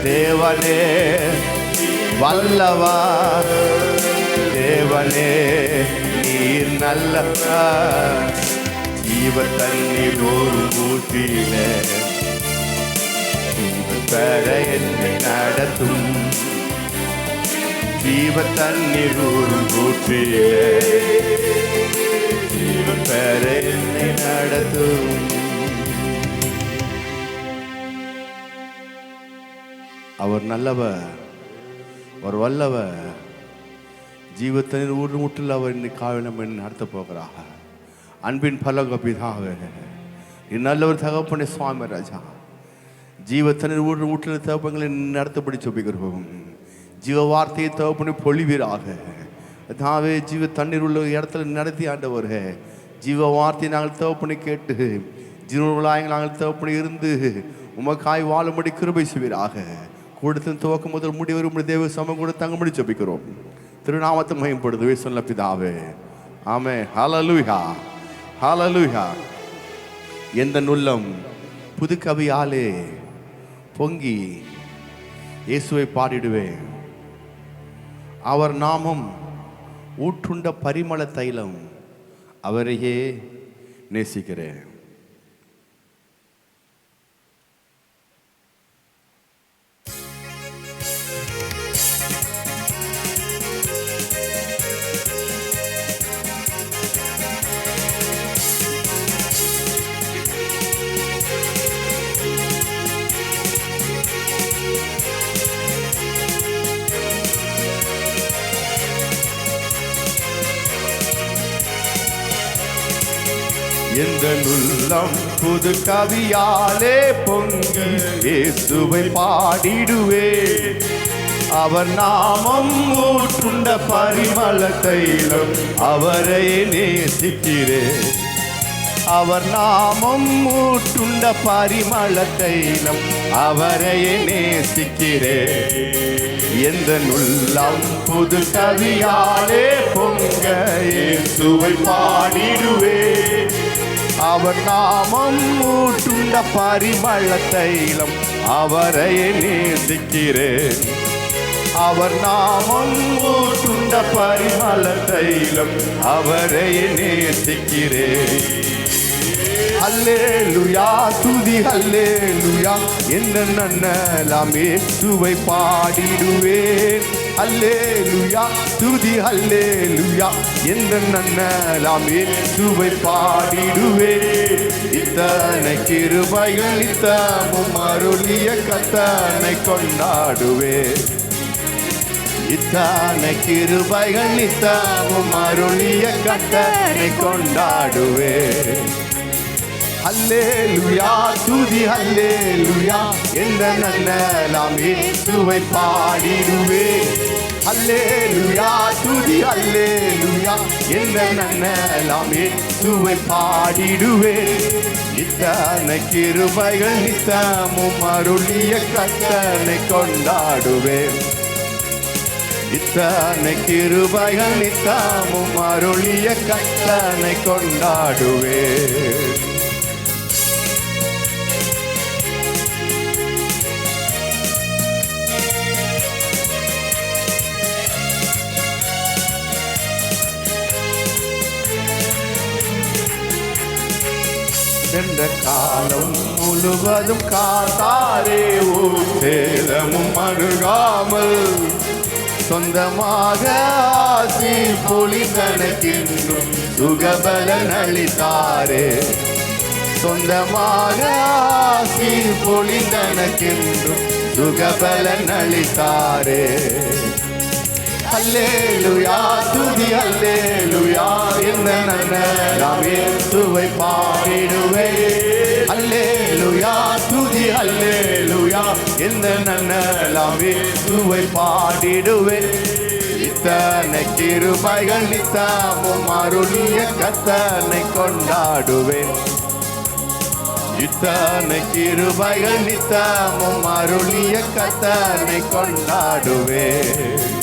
தேவனே வல்லவர், தேவனே நீர் நல்லவர். ஜீவ தண்ணீர் ஒரு ஊற்றிலே ஜீவ பெற என்னை நடத்தும். ஜீவ தண்ணீர் ஒரு ஊற்றிலே ஜீவ பெற என்னை நடத்தும். அவர் நல்லவர், அவர் வல்லவர். ஜீவத்தனின் ஊர் முற்றில் அவர் இன்னைக்கு காவலம் நடத்த போகிறார். அன்பின் பலக பிதாவே, நல்லவர் தகப்பனே சுவாமி ராஜா, ஜீவத்தனின் ஊர் முற்றில் தகப்பங்களை நடத்தப்படி சொல்லுகிறோம். ஜீவ வார்த்தையை தகப்பனை பொழிவீராக. தாவே ஜீவ தண்ணீர் உள்ள இடத்துல நடத்தி ஆண்டவர், ஜீவ வார்த்தையை நாங்கள் தகப்பனை கேட்டு ஜீவர்களாக நாங்கள் தகப்பனை இருந்து உமக்காய் வாழும்படி கிருபை செய்வீராக. கூடத்தின் துவக்கம் முதல் முடிவரும் உம்முடைய தேவ சமம் கூட தங்கும்படி ஜெபிக்கிறோம். திருநாமத்தை மகிமைப்படுத்துவே சொல்ல பிதாவே, ஆமென். ஹல்லேலூயா, ஹல்லேலூயா. எந்த நுள்ளம் புது கவியாலே பொங்கி இயேசுவை பாடிடுவேன். அவர் நாமம் ஊற்றுண்ட பரிமள தைலம், அவரையே நேசிக்கிறேன். எந்த உள்ளம் புது கவியாலே பொங்கி இயேசுவை பாடிடுவே. அவர் நாமம் ஊற்றுண்ட பரிமள தைலம், அவரை நேசிக்கிறேன். அவர் நாமம் ஊற்றுண்ட பரிமள தைலம், அவரை நேசிக்கிறேன். எந்த உள்ளம் புது கவியாலே பொங்க இயேசுவை பாடிடுவே. அவர் நாமம் ஊற்றுண்ட பரிமள தைலம், அவரை நேசிக்கிறேன். அவர் நாமம் ஊற்றுண்ட பரிமள தைலம், அவரை நேசிக்கிறேன். அல்லேலூயா துதி அல்லேலூயா, எந்த நன்னலாம் இயேசுவை பாடிடுவேன். அல்லேலூயா துதி அல்லேலூயா, எந்த நன்னலாம் இயேசுவை பாடிடுவேன். இத்தனை கிருபைகள் நித்தமும் அருளிய கர்த்தனை கொண்டாடுவேன். இத்தனை கிருபைகள் நித்தமும் அருளிய கர்த்தனை கொண்டாடுவேன். அல்லேலூயா துதி அல்லேலூயா, எந்த நன்னலாம் இயேசுவை பாடிடுவேன். அல்லேலூயா துதி அல்லேலூயா, எந்த நன்னலாம் இயேசுவை பாடிடுவேன். இத்தனை கிருபைகள் நித்தமும் அருளிய கர்த்தனை கொண்டாடுவேன். இத்தனை கிருபைகள் நித்தமும் அருளிய கர்த்தனை கொண்டாடுவேன். சென்ற காலம் முழுவதும் காத்தாரே, ஒரு சேதமும் அணுகாமல் சொந்தமாக ஆசி பொழிந்தனக்கின்றும் சுகபலன் அளித்தாரே. சொந்தமாக ஆசி பொழிந்தனக்கின்றும் சுகபலன் அளித்தாரே. அல்லேலூயா துதி அல்லேலூயா, எந்த நன்னலாம் இயேசுவை பாடிடுவேன். அல்லேலூயா துதி அல்லேலூயா, எந்த நன்னலாம் இயேசுவை பாடிடுவேன். இத்தனை கிருபைகள் நித்தமும் அருளிய கர்த்தனை கொண்டாடுவேன். இத்தனை கிருபைகள் நித்தமும் அருளிய கர்த்தனை கொண்டாடுவேன்.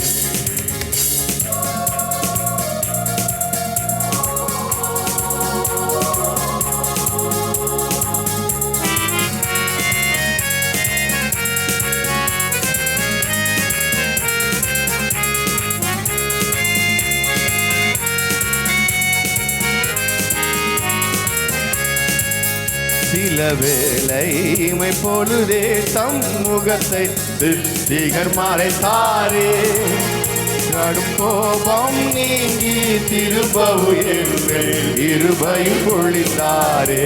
வேலை இமை பொழுதே தம் முகத்தை சிருஷ்டிகர் மறைத்தாரே. கடும் கோபம் நீங்கி திரும்பவும் இருபையும் பொழிந்தாரே.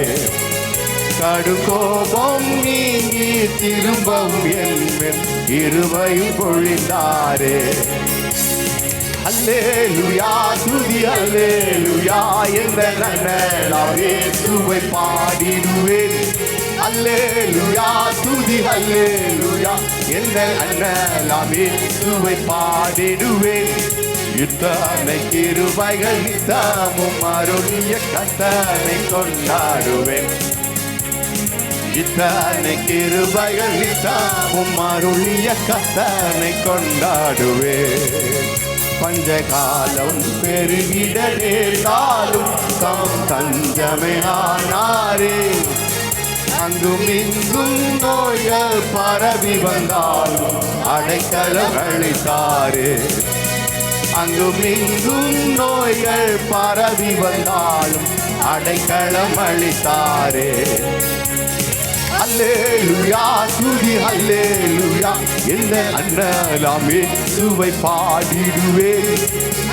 கடும் கோபம் நீங்கி திரும்பவும் இருபையும் பொழிந்தாரே. அல்லேலூயா துதி அல்லேலூயா என்ற நான் இயேசுவை பாடிடுவேன். அல்லேலூயா துதி அல்லேலூயா என்ற நான் இயேசுவை பாடிடுவேன். இத்தனை கிருபைகள் நித்தமும் அருளிய கர்த்தரை கொண்டாடுவேன். இத்தனை கிருபைகள் நித்தமும் அருளிய கர்த்தரை கொண்டாடுவேன். பஞ்சகாலம் பெருகிட நேர்ந்தாலும் தாம் தஞ்சமே ஆனாரே. அங்கும் இங்கும் நோய்கள் பரவி வந்தாலும் அடைக்கலம் அளித்தாரே. அங்கும் இங்கும் நோய்கள் பரவி வந்தாலும் அடைக்கலம் அளித்தாரே. அல்லேலூயா துதி அல்லேலூயா என்ற நான் இயேசுவை பாடிடுவேன்.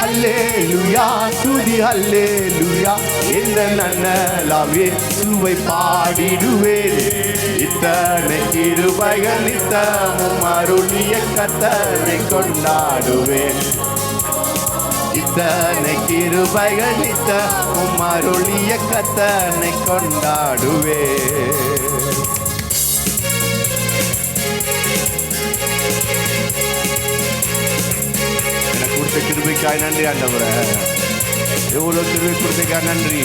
அல்லேலூயா துதி அல்லேலூயா என்ற நான் இயேசுவை பாடிடுவேன். இத்தனை கிருபைகள் நித்தமும் அருளிய கர்த்தரை கொண்டாடுவேன். இத்தனை கிருபைகள் நித்தமும் அருளிய கர்த்தரை கொண்டாடுவேன். கிருபைக்காய் நன்றி ஆண்டவரே. எவ்வளவு கிருபை கொடுத்தீங்க, நன்றி.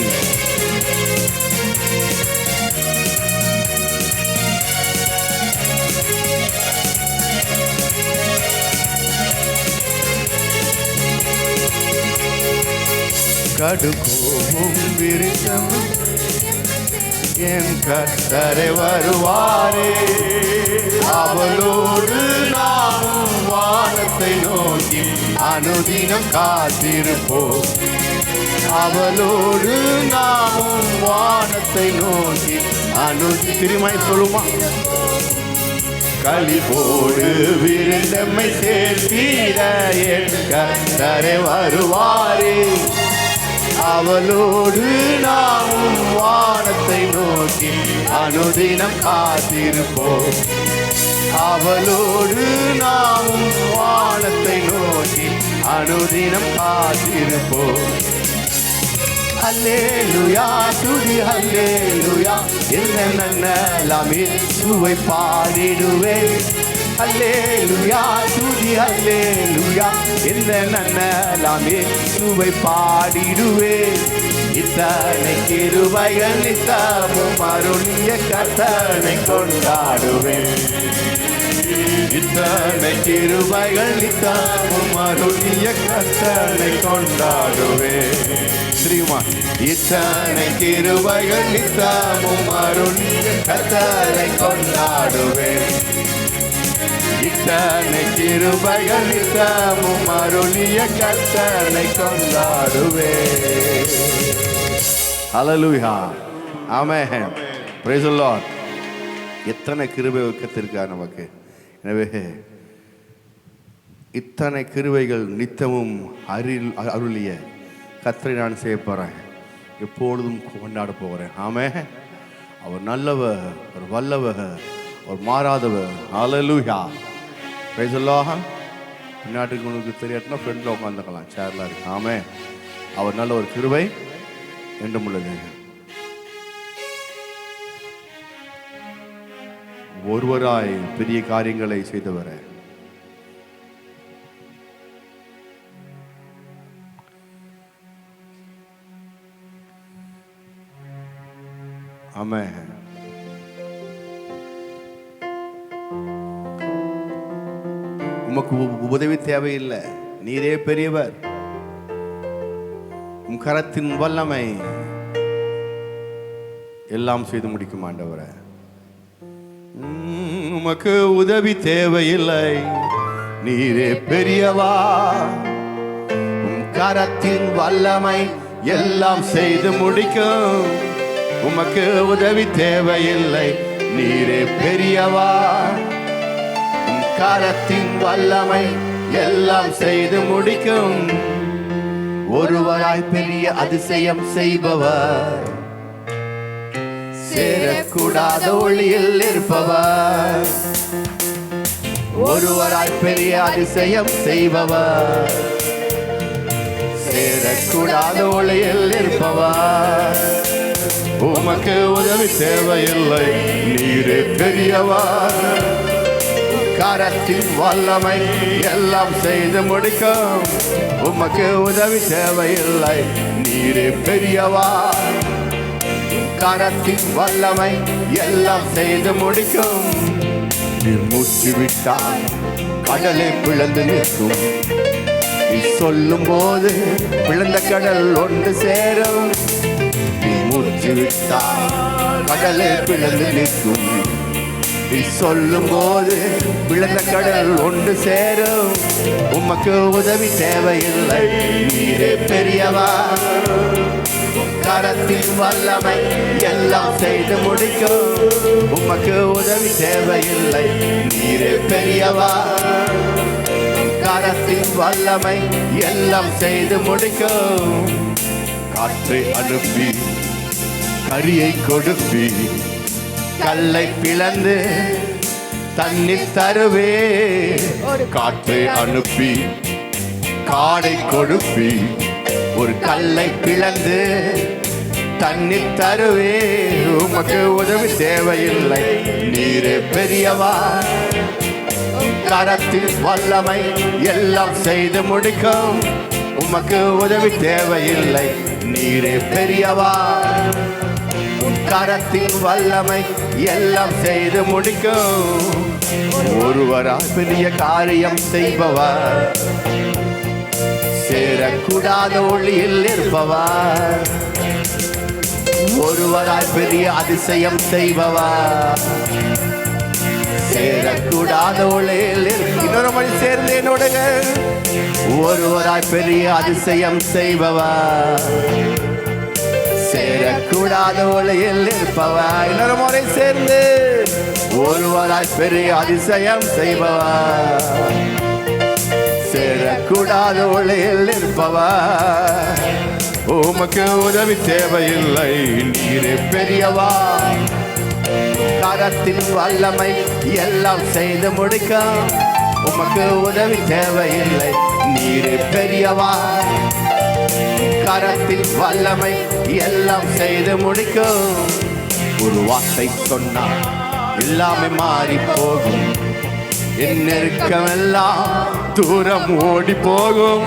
கடுகோவும் விருத்தம் என் கர்த்தரை வருவாரே. அவளோடு நாமும் வானத்தை நோக்கி அனுதினம் காத்திருப்போம். அவளோடு நாமும் வானத்தை நோக்கி திருமாய் சொல்லுமா. களிபோடு விருந்தம்மை சேர்த்தீர என் கர்த்தரை வருவாரே. அவளோடு நாமும் வானத்தை நோக்கி அனுதினம் காத்திருப்போம். அவளோடு நாமும் வானத்தை நோக்கி அனுதினம் காத்திருப்போம். அல்லேலூயா துதி அல்லேலூயா என்ற நான் இயேசுவை பாடிடுவேன். அல்லேலூயா துதி அல்லேலூயா என்ற நான் இயேசுவை பாடிடுவேன். இத்தனை கிருபைகள் நித்தமும் அருளிய கர்த்தரை கொண்டாடுவேன். இத்தனை கிருபைகள் நித்தமும் அருளிய கர்த்தரை கொண்டாடுவேன். தெரியுமா? இத்தனை கிருபைகள் நித்தமும் அருளிய கர்த்தரை கொண்டாடுவேன். இத்தனை கிருபைகள் நித்தமும் அருளிய கர்த்தரை கொண்டாடுவேன். ஹல்லேலூயா ஆமென். Praise the Lord. எத்தனை கிருபை கர்த்தருக்காக நமக்கு. எனவே இத்தனை கிருபைகள் நித்தமும் அருளிய கர்த்தரை நான் செய்ய போகிறேன். எப்பொழுதும் கொண்டாட போகிறேன். ஆமென். அவர் நல்லவர், அவர் வல்லவர், அவர் மாறாதவர். ஹல்லேலூயா பிரைஸ் தி லார்ட். பின்னாட்டுக்கு உங்களுக்கு தெரியாதுன்னா ஃப்ரெண்டில் உட்காந்துக்கலாம், சேர்லாம் இருக்கு. ஆமென். அவர் நல்ல ஒரு கிருபை என்றும் உள்ளது. ஒருவராய் பெரிய காரியங்களை செய்தவரை ஆமென். உமக்கு உதவி தேவையில்லை, நீரே பெரியவர். உம் கரத்தின் வல்லமை எல்லாம் செய்து முடிக்கும் ஆண்டவரே. உமக்கு உதவி தேவையில்லை, நீரே பெரியவா. உம் கரத்தின் வல்லமை எல்லாம் செய்து முடிக்கும். உமக்கு உதவி தேவையில்லை, நீரே பெரியவா. கரத்தின் வல்லமை எல்லாம் செய்து முடிக்கும். ஒருவராய் பெரிய அதிசயம் செய்பவர், சேரக்கூடாத ஒளியில் இருப்பவர். ஒருவராய் பெரிய அதிசயம் செய்பவர், சேரக்கூடாத ஒளியில் இருப்பவர். உமக்கு உதவி தேவையில்லை, நீரே பெரியவர். கரத்தின் வல்லமை எல்லாம் செய்து முடிக்கும். உமக்கு உதவி தேவையில்லை, நீரே பெரியவா. கரத்தின் வல்லமை எல்லாம் செய்து முடிக்கும். நீர் மூச்சு விட்டால் கடலை பிளந்து நிற்கும். நீ சொல்லும் போது பிளந்த கடல் ஒன்று சேரும். நீ மூச்சு விட்டால் கடலை பிளந்து நிற்கும். நீ சொல்லும் போது பிளந்த கடல் ஒன்று சேரும். உமக்கு உதவி தேவையில்லை, நீரே பெரியவா. கரத்தின் வல்லமை எல்லாம் செய்து முடிக்கும். உமக்கு உதவி தேவையில்லை, நீரே பெரியவா. கரத்தின் வல்லமை எல்லாம் செய்து முடிக்கும். காற்றை அனுப்பி கரியை கொடுப்பி, கல்லை பிளந்து தண்ணீர் தருவே. ஒரு காற்றை அனுப்பி காடை கொடுப்பி, ஒரு கல்லை பிளந்து தண்ணீர் தருவே. உமக்கு உதவி தேவையில்லை, நீரே பெரியவா. கரத்தில் வல்லமை எல்லாம் செய்து முடிக்கும். உமக்கு உதவி தேவையில்லை, நீரே பெரியவா. கரத்தின் வல்லமை எல்லாம் செய்து முடிக்கும். ஒருவரால் பெரிய காரியம் செய்பவர், சேரக்கூடாத ஒளியில் இருப்பவர். ஒருவரால் பெரிய அதிசயம் செய்பவர், சேரக்கூடாத ஒளியில். இன்னொரு மணி சேர்ந்து என்னோட ஒருவரால் பெரிய அதிசயம் செய்பவர், சேரக்கூடாத ஒளியில் இருப்பவர். இன்னொரு முறை சேர்ந்து ஒருவராய் பெரிய அதிசயம் செய்பவர், சேரக்கூடாத ஒளியில் இருப்பவர். உமக்கு உதவி தேவையில்லை, நீரே பெரியவா. கரத்தின் வல்லமை எல்லாம் செய்து முடிக்கும். உமக்கு உதவி தேவையில்லை, நீரே பெரியவா. கரத்தின் வல்லமை எல்லாம் செய்து முடிக்கும். ஒரு வார்த்தை சொன்னால் எல்லாமே மாறி போகும். என் நெருக்கமெல்லாம் தூரம் ஓடி போகும்.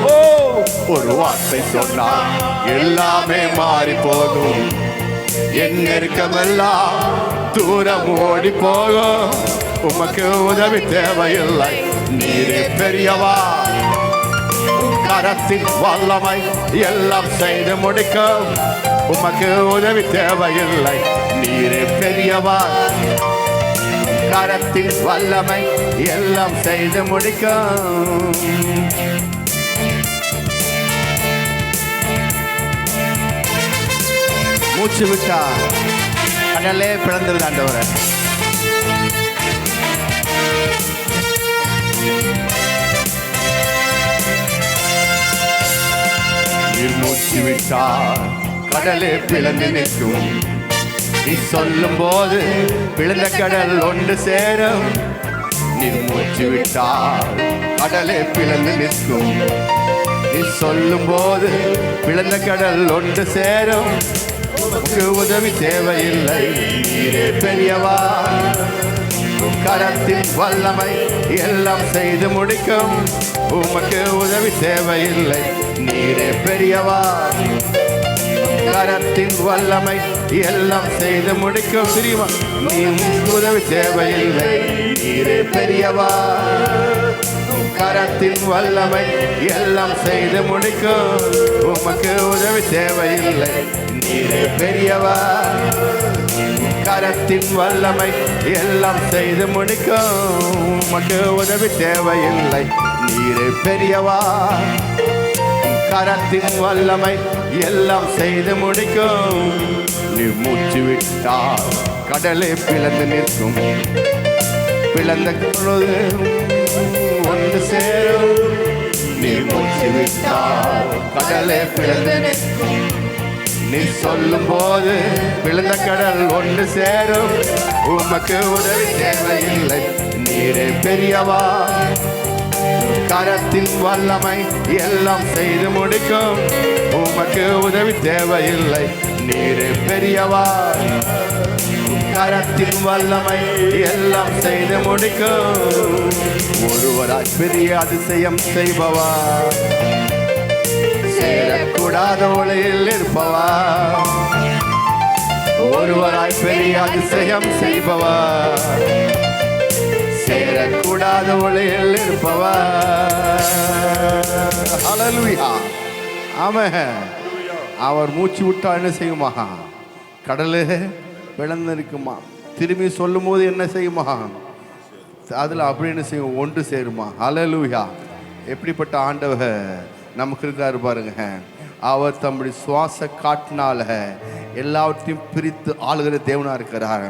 ஒரு வார்த்தை சொன்னால் எல்லாமே மாறி போகும். என் நெருக்கமெல்லாம் தூரம் ஓடி போகும். உமக்கு உதவி தேவையில்லை, நீரே பெரியவா. கரத்தின் வல்லமை எல்லாம் செய்து முடிக்கும். உமக்கு உதவி தேவையில்லை, நீரே பெரியவா. கரத்தின் வல்லமை எல்லாம் செய்து முடிக்கும். மூச்சு விட்டா கடலே பிளந்துருது ஆண்டவரே. மூச்சு விட்டால் கடலே பிளந்து நிற்கும். நீ சொல்லும் போது பிளந்த கடல் ஒன்று சேரும். நீ மூச்சு விட்டால் கடலே பிளந்து நிற்கும். நீ சொல்லும் போது பிளந்த கடல் ஒன்று சேரும். உனக்கு உதவி தேவையில்லை, நீரே பெரியவா. கரத்தின் வல்லமை எல்லாம் செய்து முடிக்கும். உமக்கு உதவி தேவையில்லை, நீரே பெரியவா. கரத்தின் வல்லமை எல்லாம் செய்து முடிக்கும். தெரியுமா, நீ உதவி தேவையில்லை, நீரே பெரியவா. கரத்தின் வல்லமை எல்லாம் செய்து முடிக்கும். உமக்கு உதவி தேவையில்லை, நீரே பெரியவா. கரத்தின் வல்லமை எல்லாம் செய்து முடிக்கும். உமக்கு உதவி தேவையில்லை, நீரே பெரியவா. கரத்தின் வல்லமை எல்லாம் செய்து முடிக்கும். நீ மூச்சு விட்டால் கடலே பிளந்து நிற்கும். பிளந்த பொழுது ஒன்று சேரும். நீ மூச்சு விட்டால் கடலே பிளந்து நிற்கும். நீ சொல்லும் போது பிளந்த கடல் ஒன்று சேரும். உமக்கு உதவி தேவையில்லை, நீரே பெரியவா. கரத்தின் வல்லமை எல்லாம் செய்து முடிக்கும். உமக்கு உதவி தேவையில்லை, நீரே பெரியவா. கரத்தின் வல்லமை எல்லாம் செய்து முடிக்கும். ஒருவராய் பெரிய அதிசயம் செய்பவா, சேரக்கூடாத ஒளியில் இருப்பவா. ஒருவராய் பெரிய அதிசயம் செய்பவா, சேரக்கூடாத ஒளியில் இருப்பவா. ஹல்லேலூயா. ஆமென். அவர் மூச்சு விட்டா என்ன செய்யுமா? கடலு பிளந்திருக்குமா. திரும்பி சொல்லும் போது என்ன செய்யுமா? அதில் அப்படி என்ன செய்யும்? ஒன்று சேருமா. ஹல்லேலூயா. எப்படிப்பட்ட ஆண்டவர் நமக்கு இருக்காரு பாருங்க. அவர் தம்முடைய சுவாச காட்டினால எல்லாவற்றையும் பிரித்து ஆளுகிற தேவனா இருக்கிறார்.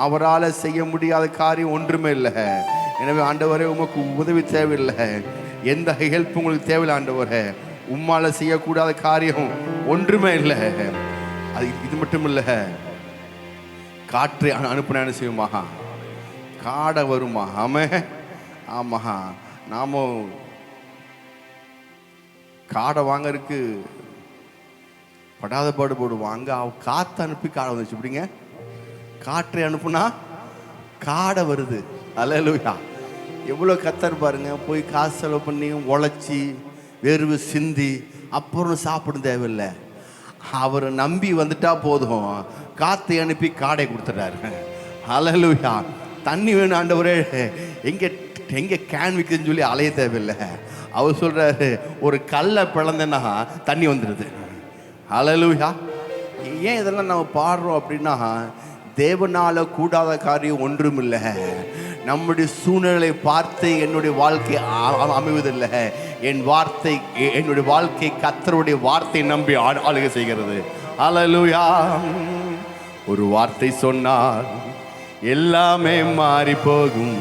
அவரால் செய்ய முடியாத காரியம் ஒன்றுமே இல்லை. எனவே ஆண்டவரே, உமக்கு உதவி தேவையில்லை, எந்த ஹெல்ப் உங்களுக்கு தேவையில்லை. ஆண்டவரே, உம்மால செய்யக்கூடாத காரியம் ஒன்றுமே இல்லை. அது இது மட்டும் இல்லை, காற்றை அனுப்பின என்ன செய்யுமா? காடை வருமா? ஆமே. ஆமா, நாம காடை வாங்கறதுக்கு படாத பாடு போடுவோம். அங்கே காற்று அனுப்பி காடை வந்துச்சு. இப்படிங்க காற்றை அனுப்புனா காடை வருது. ஹல்லேலூயா. எவ்வளோ கத்தர் பாருங்க. போய் காசு செலவு பண்ணி உழைச்சி வெறுவு சிந்தி அப்புறம் சாப்பிட தேவையில்லை. அவரை நம்பி வந்துட்டா போதும், காற்றை அனுப்பி காடை கொடுத்துட்டாரு. ஹல்லேலூயா. தண்ணி வேணும் ஆண்டவரே, எங்கே எங்கே கேன் விற்குதுன்னு சொல்லி அலைய தேவையில்லை. அவர் சொல்கிறாரு, ஒரு கல்லை பிளந்தேன்னா தண்ணி வந்துடுது. ஹல்லேலூயா. ஏன் இதெல்லாம் நம்ம பாடுறோம் அப்படின்னா, தேவனால கூடாத காரியம் ஒன்றும் இல்லை. நம்முடைய சூழ்நிலை பார்த்து என்னுடைய வாழ்க்கை அமைவதில்லை. என்னுடைய வாழ்க்கை கர்த்தருடைய வார்த்தை நம்பி ஆளுகை செய்கிறது. ஹல்லேலூயா. ஒரு வார்த்தை சொன்னால் எல்லாமே மாறி போகும்.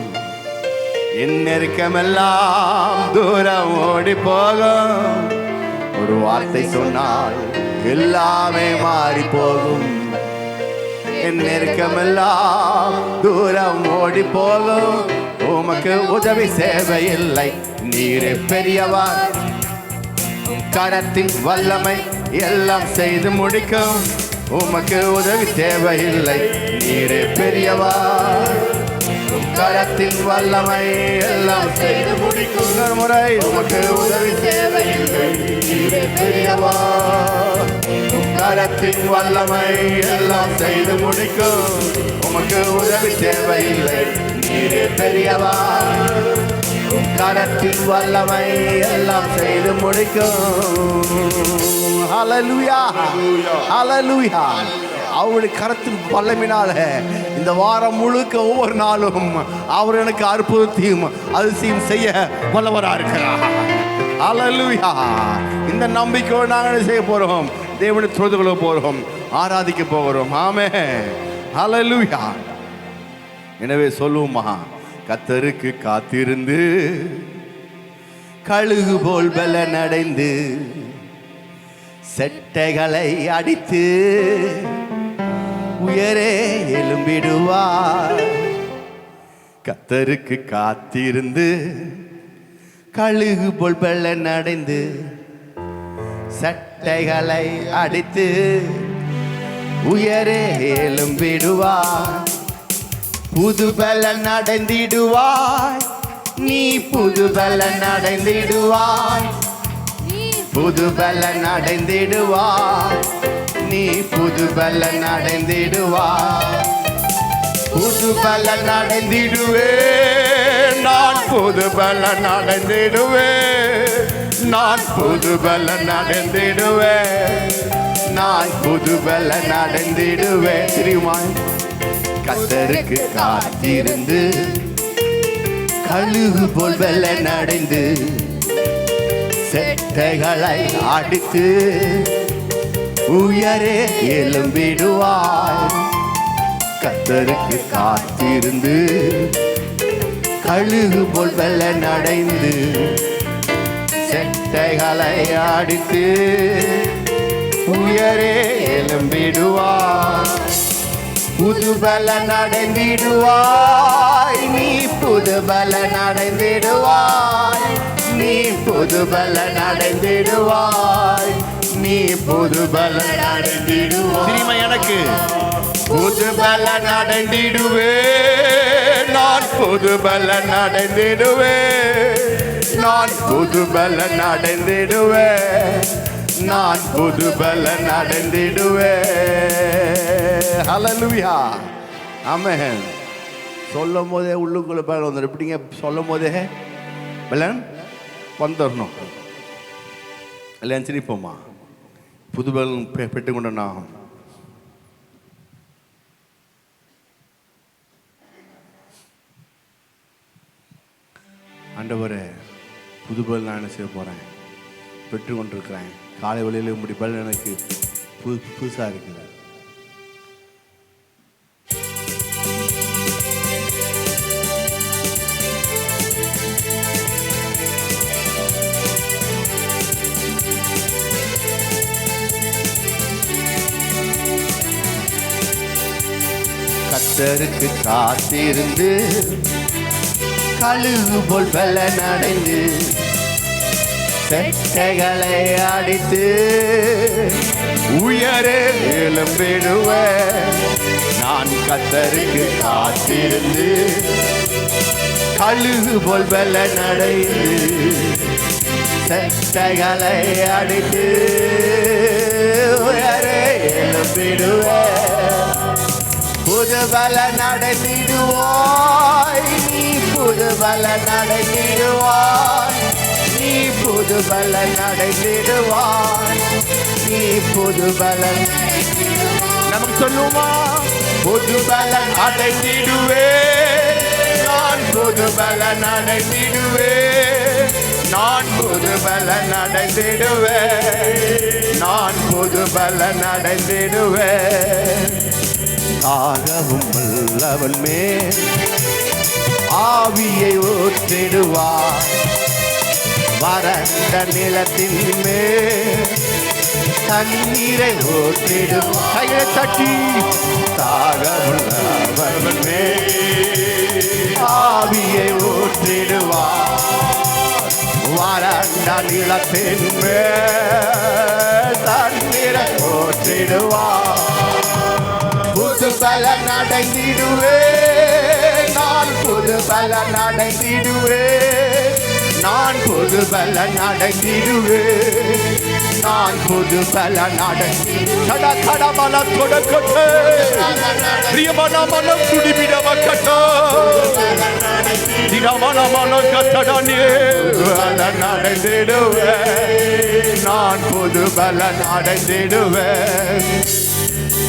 என் நெருக்கமெல்லாம் தூரம் ஓடி போகும். ஒரு வார்த்தை சொன்னால் எல்லாமே மாறி போகும். என் நெருக்கமெல்லாம் தூரம் ஓடி போகும். உமக்கு உதவி தேவையில்லை, நீரே பெரியவா. கரத்தின் வல்லமை எல்லாம் செய்து முடிக்கும். உமக்கு உதவி தேவையில்லை, நீரே பெரியவா. கரத்தின் வல்லமை எல்லாம் செய்து முடிக்கும். முறை உமக்கு உதவி தேவையில்லை, நீரே பெரியவா. கரத்தின் வல்லமை எல்லாம் செய்து முடிக்கும். உமக்கு உதவி தேவையில்லை, நீரே பெரியவா. கரத்தின் வல்லமை எல்லாம் செய்து முடிக்கும். ஹல்லேலூயா. ஹல்லேலூயா. அவருடைய கரத்தின் வல்லமையினால இந்த வாரம் முழுக்க ஒவ்வொரு நாளும் அவர் எனக்கு அற்புதத்தையும் அதிசயம் செய்ய வல்லவராக இருக்கிறார். ஹல்லேலூயா. இந்த நம்பிக்கையோடு நாங்கள் செய்ய போறோம், தேவனை தொழுதுகொள்ள போறோம், ஆராதிக்க போகிறோம். ஆமென். ஹல்லேலூயா. எனவே சொல்லுவோமா, கர்த்தருக்கு காத்திருந்து கழுகு போல் பலன் அடைந்து செட்டைகளை அடித்து உயரே எழும்பிடுவார். கர்த்தருக்கு காத்திருந்து கழுகு போல் பலன் அடைந்து சட்டைகளை அடித்து உயரே எழும்பிடுவார். புது பலன் அடைந்திடுவாய், நீ புது பலன் அடைந்திடுவாய். புது பலன் அடைந்திடுவாய், நீ புது பலன் அடைந்திடுவாய். புது பலன் அடைந்திடுவே, நான் புது பலன் அடைந்திடுவே. நான் புது பலன் அடைந்திடுவே, நான் புது பலன் அடைந்திடுவே. தெரியுமா, கர்த்தருக்கு காத்திருந்து கழுகு போல் பலன் அடைந்து செட்டைகளை அடித்து உயரே எழும்பிடுவாய். கர்த்தருக்கு காத்திருந்து கழுகு போல் வெள்ள நடைந்து செட்டைகளை அடித்து உயரே எழும்பிடுவாய். புதுபல நடந்திடுவாய். நீ புதுபல நடந்திடுவாய். நீ புதுபல நடந்திடுவாய். நீ புதுபல நடந்திடுவாய். திரும்ப எனக்கு புதுபல நடந்திடுவே. நான் புதுபல நடந்திடுவே. நான் புதுபல நடந்திடுவே. நான் புதுபல நடந்திடுவே. ஹல்லேலூயா. ஆமென். சொல்லும் போதே உள்ளுக்குள்ள பலன் வந்துடும். எப்படிங்க சொல்லும் போதே பலன் வந்துடணும். இல்லையா சிரிப்போமா? புதுபலன் பெற்றுக்கொண்ட நாம் ஆண்டவரே புதுபலன் நான் என்ன செய்ய போகிறேன், பெற்றுக்கொண்டிருக்கிறேன். காலை வழியில் உங்களுடைய பலன் எனக்கு புதுசாக இருக்குது. கர்த்தருக்கு காத்திருந்து கழுகு போல் பலன் அடைந்து செட்டைகளை அடித்து உயரே எழும்பிடுவேன். நான் கர்த்தருக்கு காத்திருந்து கழுகு போல் பலன் அடைந்து செட்டைகளை அடித்து உயரே எழும்பிடுவேன். புதுபல நடந்திடுவாய். நீ புதுபல நடந்திடுவாய். நீ புதுபல நடந்திடுவாய். நீ புதுபல நமக்கு சொல்லுமா? புதுபல அடைந்திடுவே. நான் புதுபல நடந்திடுவே. நான் புதுபல நடந்திடுவே. நான் புதுபல நடந்திடுவே. தாகவும் வல்லவன் மேல் ஆவியை ஊற்றிடுவார். வறண்ட நிலத்தின் மேல் தண்ணீரை ஊற்றிடுவார். கையை தட்டி தாகமுள்ளவன் மேல் ஆவியை ஊற்றிடுவார். வறண்ட நிலத்தின் மேல் தண்ணீரை ஊற்றிடுவார். புதுபல நடந்திடுவே. நான் புதுபல நடந்திடுவே. நான் புதுபல நடந்திடுவே. நான் புதுபல நடந்திடுவே. கடமல தொடக்கட்டே பிரியமான மனம் குடிபிடவக்கட்டோ திரமண மன கட்டடனே நடந்திடுவே. நான் புதுபல நடந்திடுவே.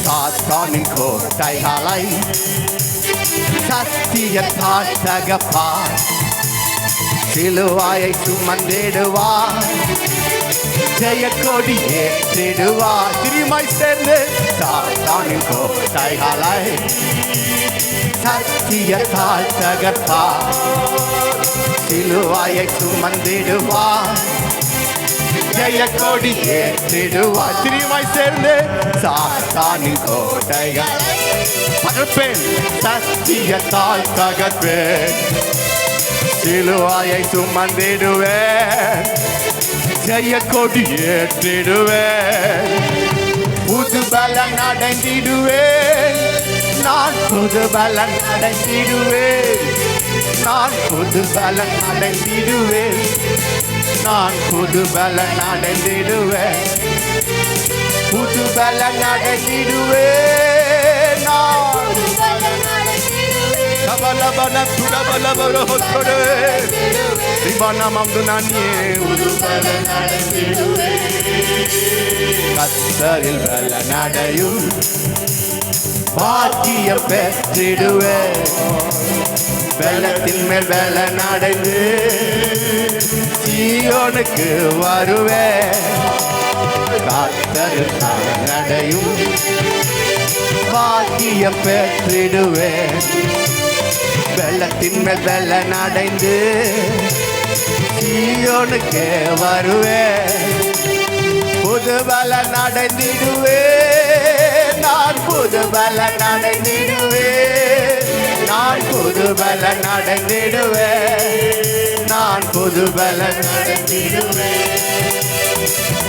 சாத்தானின் கோட்டைகளை சத்தியத்தால் தகப்பார். சிலுவாயை சுமந்திடுவார். ஜெயக்கொடி ஏற்றிடுவார். திருமாய் சேர்ந்து சாத்தானின் கோட்டைகளை சத்தியத்தால் தகப்பார். சிலுவாயை சுமந்திடுவார். ஜெயக்கொடி ஏற்றிடுவார். திருமாய் சேர்ந்து சாத்தானின் கோட்டைகள் பகற்பேன். சத்தியத்தால் தகர்ப்பேன். சிலுவாயை சுமந்திடுவேன். ஜெயக்கொடி ஏற்றிடுவேன். புதுபலன் அடைந்திடுவேன். நான் புதுபலன் அடைந்திடுவேன். நான் புதுபலன் அடைந்திடுவேன். நான் புதுபலன் அடைந்திடுவேன். புதுபலன் அடைந்திடுவேன். நான் கபலபல துடபலபரோத்தோடு திபனமம்துனானியே புதுபலன் அடைந்திடுவேன். கர்த்தரில் பலன் அடையும் பாக்கியம் பெற்றிடுவேன். பலத்தின் மேல் பலன் அடைந்து சீயோனுக்கு வருவேன். கர்த்தருக்காக நடையும் பாக்கியம் பெற்றிடுவேன். வெள்ளத்தின் மேல் வெள்ளம் அடைந்து சீயோனுக்கே வருவேன். புது பலன் அடைந்திடுவேன். நான் புது பலன் அடைந்திடுவேன். நான் புது பலன் அடைந்திடுவேன். நான் புது பலன் அடைந்திடுவேன்.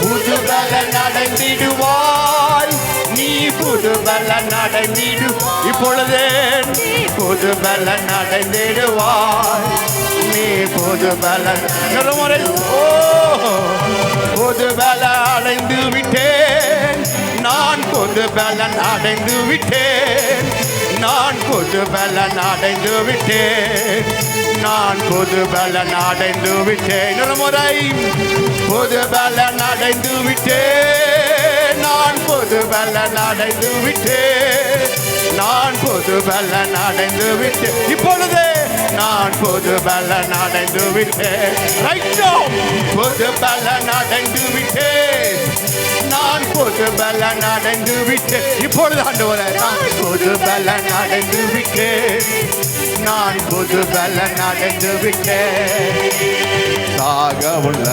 புது பலன் அடைந்திடுவாய். நீ புது பலன் அடைந்திடு. இப்பொழுது புது பலன் அடைந்திடுவாய். நீ புது பலன் முறை புது பலன் அடைந்து விட்டேன். நான் புது பலன் அடைந்து விட்டேன். நான் புது பலன் அடைந்து விட்டேன். நான் புது பலன் அடைந்து விட்டேன். ஒரு முறை புது பலன் அடைந்து விட்டேன். நான் புது பலன் அடைந்து விட்டேன். நான் புது பலன் அடைந்து விட்டேன். இப்பொழுது நான் புது பலன் அடைந்து விட்டேன். புது பலன் அடைந்து விட்டேன். நான் புது பலன் அடைந்து விட்டேன். இப்பொழுது ஆண்டவரே நான் புது பலன் அடைந்து விட்டேன். நான் புது பலன் அடைந்து விட்டேன். சாக உள்ள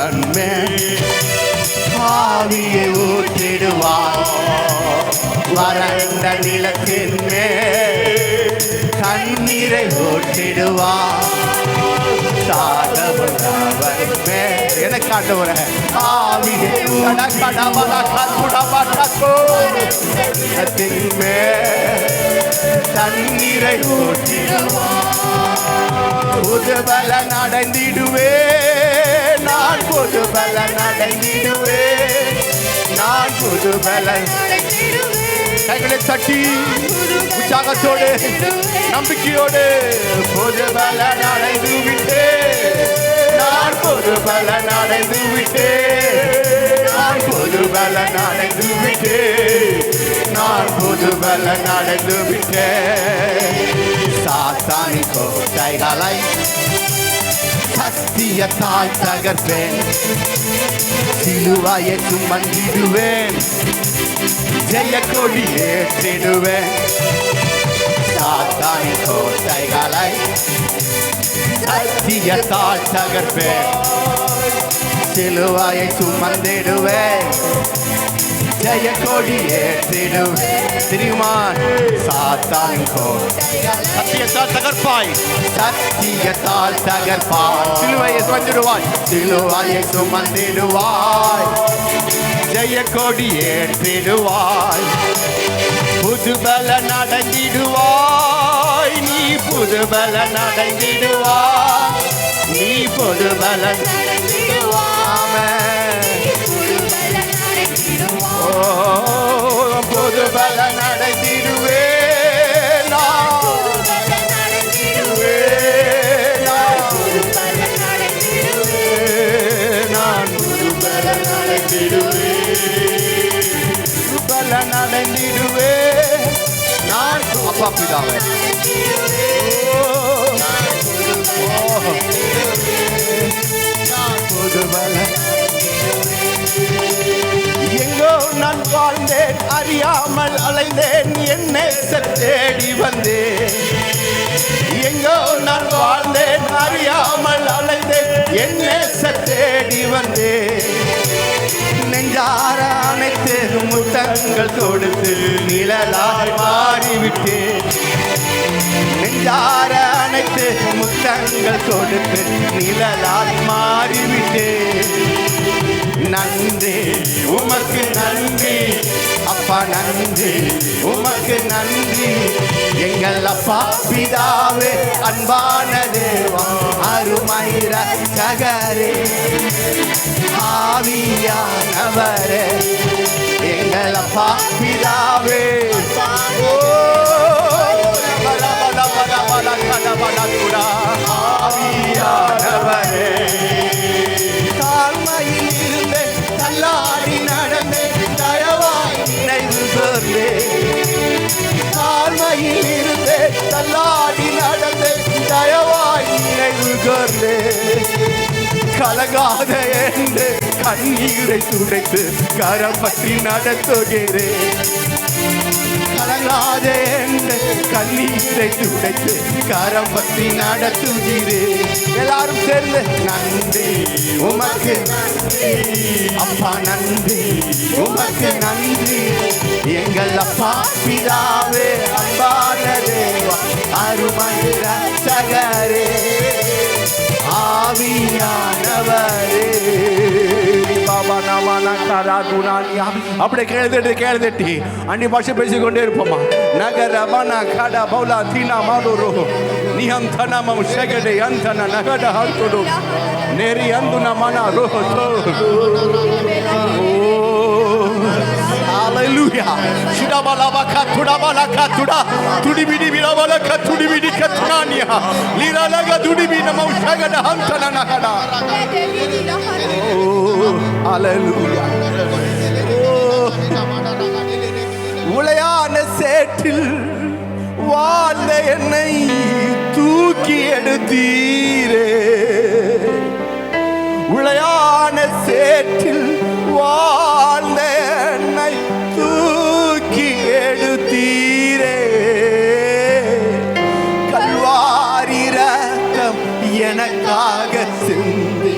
அன்மே ஆவியை ஊற்றிடுவார். வறண்ட நிலத்தின் மேல் கண்ணீரை ஊற்றிடுவார். சாக உள்ளவன் மேல் எனக்கு ஆண்டவரே ஆவியை நிலத்தின் மேல் தண்ணீரை ஊற்றிடுவார். புது பலன் அடைந்திடுவேன். நான் புது பலன் அடைந்திடுவேன். நான் புது பலன் கைகளை தட்டி உற்சாகத்தோடு நம்பிக்கையோடு புது பலன் அடைந்து விட்டேன். நான் புது பலன் அடைந்து விட்டேன். நான் புது பலன் அடைந்து விட்டேன். நான் புது பலன் அடைந்து விட்டேன். சாத்தானி கோட்டைகளை சத்தியத்தால் தகர்ப்பேன். சிலுவையை சுமந்திடுவேன். ஜெய கொடி ஏற்றிடுவேன். சாத்தானி கோட்டைகளை சத்தியத்தால் தகர்ப்பேன். சிலுவையை சுமந்திடுவேன். ஜெய கொடி ஏற்றிடுவேன். தெரியுமா சாத்தான் சத்தியத்தால் தகர்ப்பாய். சத்தியத்தால் தகர்ப்பாய். சிலுவையை சுமந்திடுவாய். சிலுவையை சுமந்திடுவாய். ஜெய கொடி ஏற்றிடுவாய். புது பலன் அடைந்திடுவாய். நீ புது பலன் அடைந்திடுவாய். நீ புது பலன் புது பலன் அடைந்திடுவேன். நான் புது பலன் அடைந்திடுவேன். பலன் அடைந்திடுவேன். நான் அப்பா பிதாவே நான் புது பலன். எங்கோ நான் வாழ்ந்தேன் அறியாமல் அலைந்தேன். என்னை தேடி வந்தேன். எங்கோ நான் வாழ்ந்தேன் அறியாமல் அலைந்தேன். என்னை தேடி வந்தேன். நெஞ்சார அனைத்து முத்தங்கள் கொடுத்து நிழலாய் மாறிவிட்டேன். நெஞ்சார அனைத்து முத்தங்கள் கொடுத்து நிழலாய் மாறிவிட்டேன். நன்றி உமக்கு நன்றி அப்பா. நன்றி உமக்கு நன்றி எங்கள் அப்பா பிதாவே. அன்பான தேவா அருமை ரட்சகரே ஆவியானவரே எங்கள் அப்பா பிதாவே. ஆவியானவரே தாழ்மையில் இருந்து தள்ளாடி நடந்து தயவாய் நினைவு கூர்ந்தே. தாழ்மையில் இருந்து தள்ளாடி நடந்து தயவாய் நினைவு கூர்ந்தே. கலங்காத என்று கண்ணீரை துடைத்து கரம் பற்றி நடத்துகிறேன். கலங்காத என்று கண்ணீரை துடைத்து கரம் பற்றி நடத்துகிறேன். எல்லாரும் சேர்ந்து நன்றி உமக்கு அப்பா, நன்றி உமக்கு நன்றி. எங்கள் அப்பா பிதாவே, அன்பான தேவா, அருமை இரட்சகரே, ஆவியானவரே. பாபா நாமானா காரா குணானியா. அப்படியே கேளுதட்டி அன்னி பாஷை பேசிக்கொண்டே இருப்போமா. நகரபனா காடா பௌலா Dheena மாடோரோ நியம் தனமம் ஷெகடே அந்தன நகட ஹார்த்தோடு நேரி அந்துன மனா ரோஹோ. Hallelujah. Shidabala katudabala katuda tudibidi bilabala katudibidi katunania lirala gadudi na maushaga na hamtana nakada. Oh, hallelujah. உளையான சேற்றில் வாழ்ந்த என்னை தூக்கி எடுத்தீரே. உளையான சேற்றில் வாழ்ந்த என்னை தூக்கி எடுத்தீரே. கல்வாரி ரத்தம் எனக்காக சிந்தி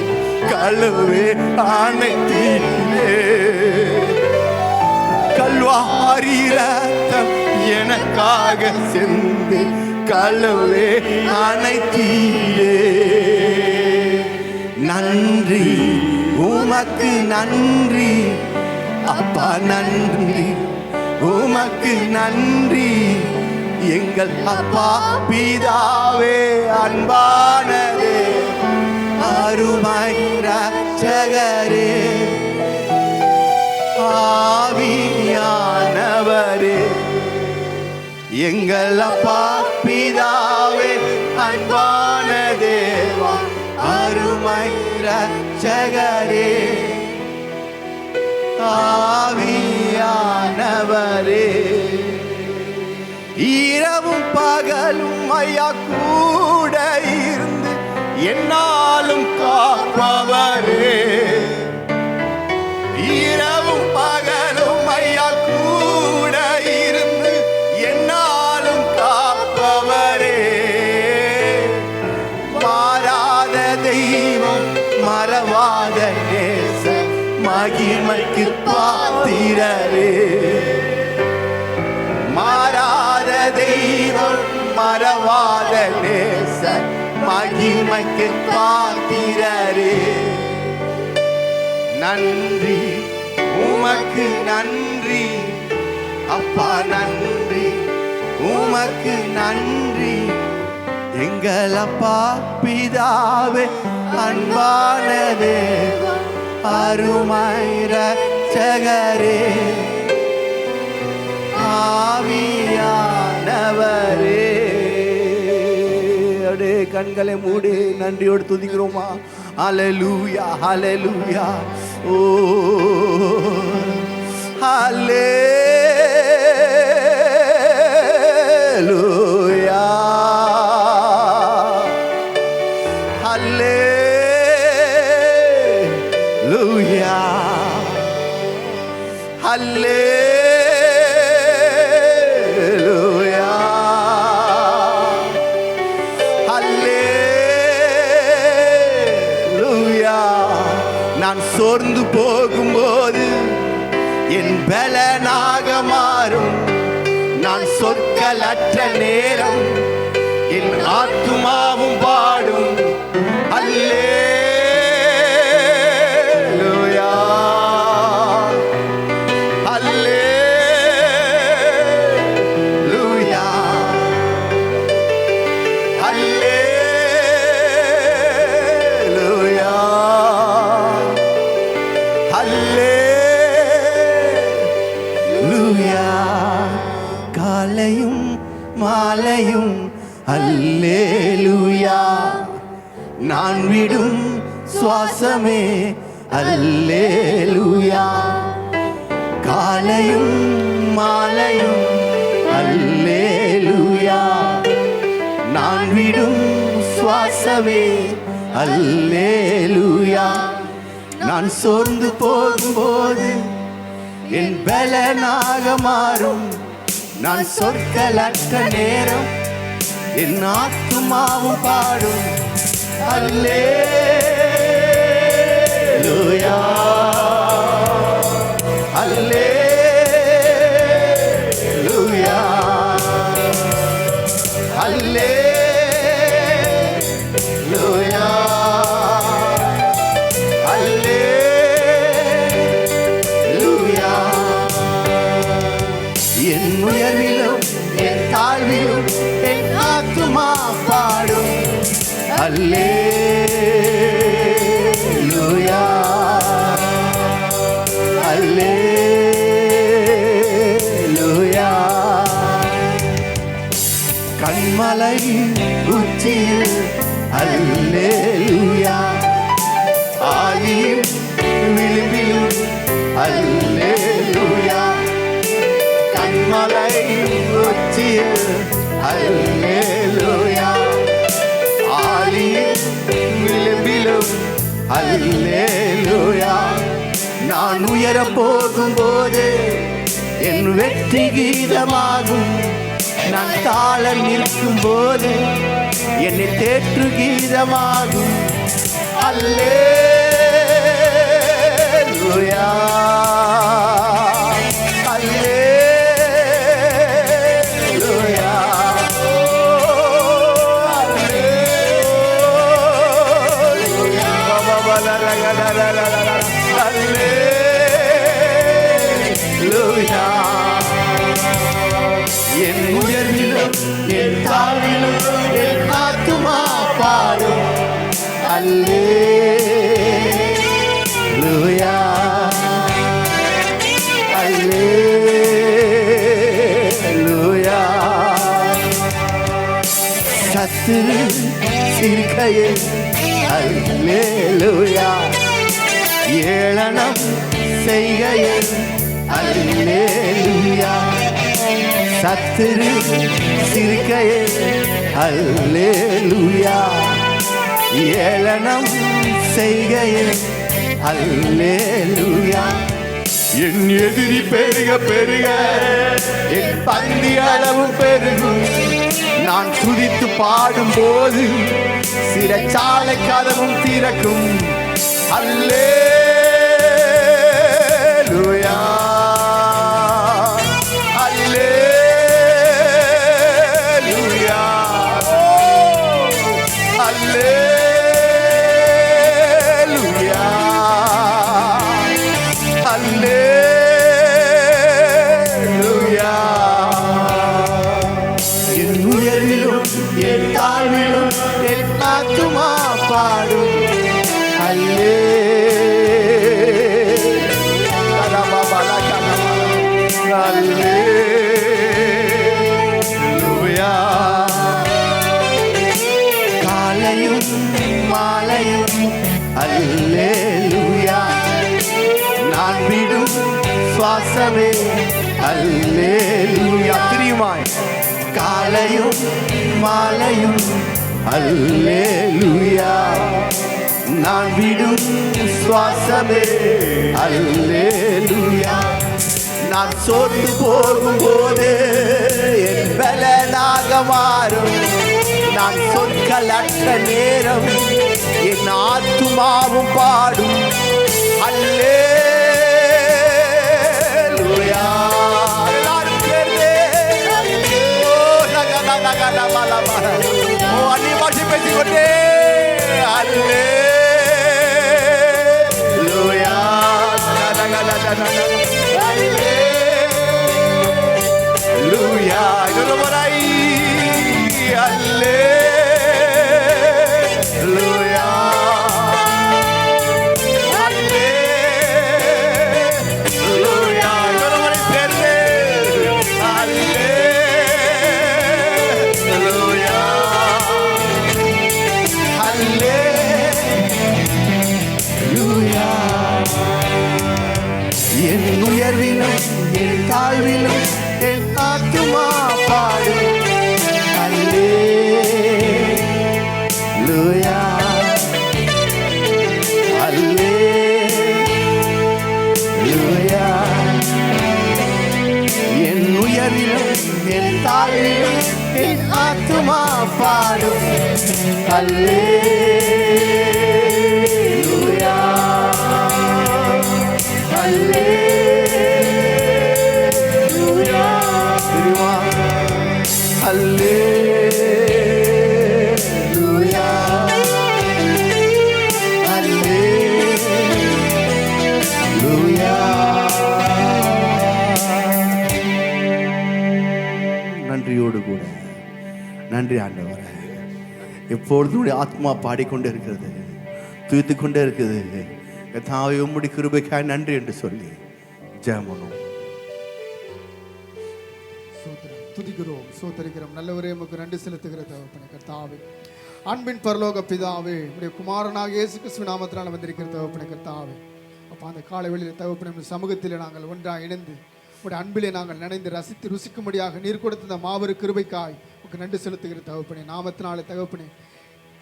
கழுவே அணைத்தீரே. கல்வாரி ரத்தம் எனக்காக சிந்தி கழுவே அணைத்தீரே. நன்றி உமக்கு நன்றி அப்பா, நன்றி உமக்கு நன்றி. எங்கள் அப்பா பிதாவே, அன்பானதே, அருமை இரட்சகரே, ஆவியானவரே. எங்கள் அப்பா பிதாவே, அன்பான தேவா, அருமை இரட்சகரே, ஆவியானவரே. இரவும் பகலும் ஐயா கூட இருந்து என்னாலும் காப்பவரே. இரவும் பகலும் ஐயா கூட இருந்து என்னாலும் காப்பவரே. மாறாத தெய்வம், மறவாத நேச, மகிமைக்கு பாத்திரரே. மாறாத தெய்வம், மறவாத நேச, மகிமைக்கு பாத்திரரே. நன்றி உமக்கு நன்றி அப்பா, நன்றி உமக்கு நன்றி. எங்கள் அப்பா பிதாவே, அன்பான தேவா, அருமை இரட்சகரே, ஆவியானவரே. அப்படியே கண்களை மூடி நன்றியோடு துதிக்கிறோமா. ஹல்லேலூயா, ஹல்லேலூயா. ஓ ஹல்லேலூயா, ஹல்லேலூயா, ஹல்லேலூயா, ஹல்லேலூயா. நான் சோர்ந்து போகும்போது என் பலனாக மாறும். நான் சொற்களற்ற நேரம் என் ஆத்துமாவும் பாடும். அல்லேலூயா, அல்லேலூயா, அல்லேலூயா, அல்லேலூயா. காலையும் மாலையும் அல்லேலூயா, நான் விடும் சுவாசமே அல்லேலூயா. காலையும் மாலையும் அல்லேலூயா, நான் விடும் சுவாசமே அல்லேலூயா. நான் சோர்ந்து போகும்போது என் பலனாக மாறும். நான் சொற்களற்ற நேரம் என் ஆத்துமாவும் பாடும். அல்லேலூயா அல்லேலூயா அல்லேலூயா அல்லேலூயா. என் உயர்விலும் என் தாழ்விலும் என் ஆத்துமா பாடும். அல்லேலூயா அல்லேலூயா. கண்மலை உச்சியில் அல்லேலூயா, ஆதியும் விளிம்பிலும் அல்லேலூயா. கண்மலை உச்சியில் அல்லேலூயா, ஆதியும் விளிம்பிலும் அல்லேலூயா. நான் உயர போகும்போது என் வெற்றி கீதமாகும். நான் தாழ நிற்கும் போது என்னை தேற்று கீதமாகும். அல்லேலூயா அல்லேலூயா அல்லேலூயா. என் உயர்விலும் என் தாழ்விலும் என் ஆத்துமா பாடும். அல்லேலூயா அல்லேலூயா. சத்துரு சிரிக்கையில் அல்லேலூயா, ஏளனம் செய்கையில் அல்லேலூயா. சத்துரு சிரிக்கையில் அல்லேலூயா, ஏளனம் செய்கையில் அல்லேலூயா. என் எதிரி பெருக பெருக என் பந்தி அளவு பெருகும். நான் துதித்து பாடும்போது சிறைச்சாலை கதவும் திறக்கும். அல்லேலூயா அல்லேலூயா அல்லேலூயா அல்லேலூயா. என் உயர்விலும் என் தாழ்விலும் என் ஆத்துமா பாடும். அல்லேலூயா. காலையும் மாலையும் அல்லேலூயா, நான் விடும் சுவாசமே அல்லேலூயா. தெரியுமாய் காலையும் மாலையும் அல்லேலூயா, நான் விடும் சுவாசமே அல்லேலூயா. நான் சோர்ந்து போகும்போது என் பலனாக மாறும். நான் சொற்களற்ற நேரம் என் ஆத்துமாவும் பாடும். அல்லேலூயா. எல்லாரும் சேர்ந்து அந்நிய பாஷை பேசிக்கொண்டே அல்லேலூயா அல்லேலூயா. இன்னொரு முறை அல்லேலூயா அல்லேலூயா அல்லேலூயா தெரியுமா? அல்லேலூயா அல்லேலூயா. நன்றியோடு கூட நன்றி ஆண்டவரே. எப்பொழுதும் உடைய ஆத்மா பாடிக்கொண்டே இருக்கிறது, துதித்து கொண்டே இருக்குது. கர்த்தாவே உம்முடைய கிருபைக்காய் நன்றி என்று சொல்லி ஜெபம் பண்ணுவோம். துதிக்கிறோம், சோதரிக்கிறோம். நல்லவரே உமக்கு நன்றி செலுத்துகிற தகப்பனே கர்த்தாவே, அன்பின் பரலோக பிதாவே, உடைய குமாரனாக இயேசு கிறிஸ்து நாமத்தினால் வந்திருக்கிற தகப்பனே கர்த்தாவே, அப்போ அந்த காலை வெளியில் தகப்பனே சமூகத்தில் நாங்கள் ஒன்றாக இணைந்து உடைய அன்பிலே நாங்கள் நினைந்து ரசித்து ருசிக்கும்படியாக நீர் கொடுத்த இந்த மாபெரும் கிருபைக்காய் உமக்கு நன்றி செலுத்துகிற தகப்பனே. நாமத்தினாலே தகப்பனே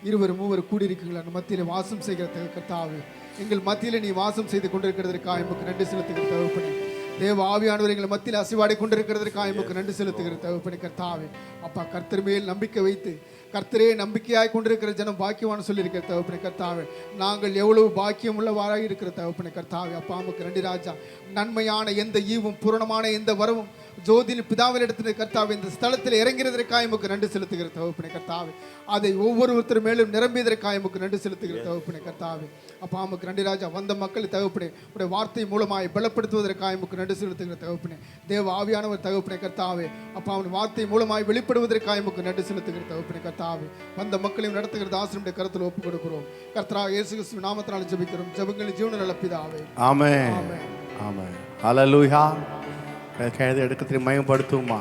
இருவர் மூவர் கூடியிருக்கீங்களா அந்த மத்தியில் வாசம் செய்கிற கர்த்தாவே, எங்கள் மத்தியில் நீ வாசம் செய்து கொண்டிருக்கிறதற்காக உமக்கு நன்றி செலுத்துகிற தகப்பனே. தேவ ஆவியானவர் எங்கள் மத்தியில் அசைவாடி கொண்டிருக்கிறதற்காக உமக்கு நன்றி செலுத்துகிற தகப்பனே கர்த்தாவே. அப்பா கர்த்தர் மேல் நம்பிக்கை வைத்து கர்த்தரே நம்பிக்கையாய் கொண்டிருக்கிற ஜனம் பாக்கியவான்னு சொல்லியிருக்கிற தகப்பனே கர்த்தாவே. நாங்கள் எவ்வளவு பாக்கியம் உள்ளவாறாக இருக்கிற தகப்பனே கர்த்தாவே. அப்பா உமக்கு நன்றி ராஜா. நன்மையான எந்த ஈவும் பூரணமான எந்த வரவும் ஜோதியின் பிதாவின் இடத்துல கர்த்தாவே இந்த ஸ்தலத்தில் இறங்கிறதற்காக உமக்கு நன்றி செலுத்துகிற தகப்பனே கர்த்தாவே. அதை ஒவ்வொருத்தர் மேலும் நிரம்பியதற்காக உமக்கு நன்றி செலுத்துகிற தகப்பனே கர்த்தாவே. அப்பா உமக்கு நன்றி ராஜா. வந்த மக்களை தகப்பனே உடைய வார்த்தை மூலமாய் பலப்படுத்துவதற்காக உமக்கு நன்றி செலுத்துகிற தகப்பனே. தேவ ஆவியானவர் தகப்பனே கர்த்தாவே. அப்பா அவன் வார்த்தை மூலமாய் வெளிப்படுவதற்காக உமக்கு நன்றி செலுத்துகிற தகப்பனே கர்த்தாவே. வந்த மக்களையும் நடத்துகிற தாசனுடைய கருத்தில் ஒப்புக் கொடுக்கிறோம். கர்த்தராகிய இயேசு கிறிஸ்து நாமத்தினால் ஜெபிக்கிறோம். ஜெபங்களின் ஜீவன நல்ல பிதாவே. ஆமென் ஆமென். ஹல்லேலூயா. கழுதை எடுக்கத்தை மயப்படுத்துவோமா?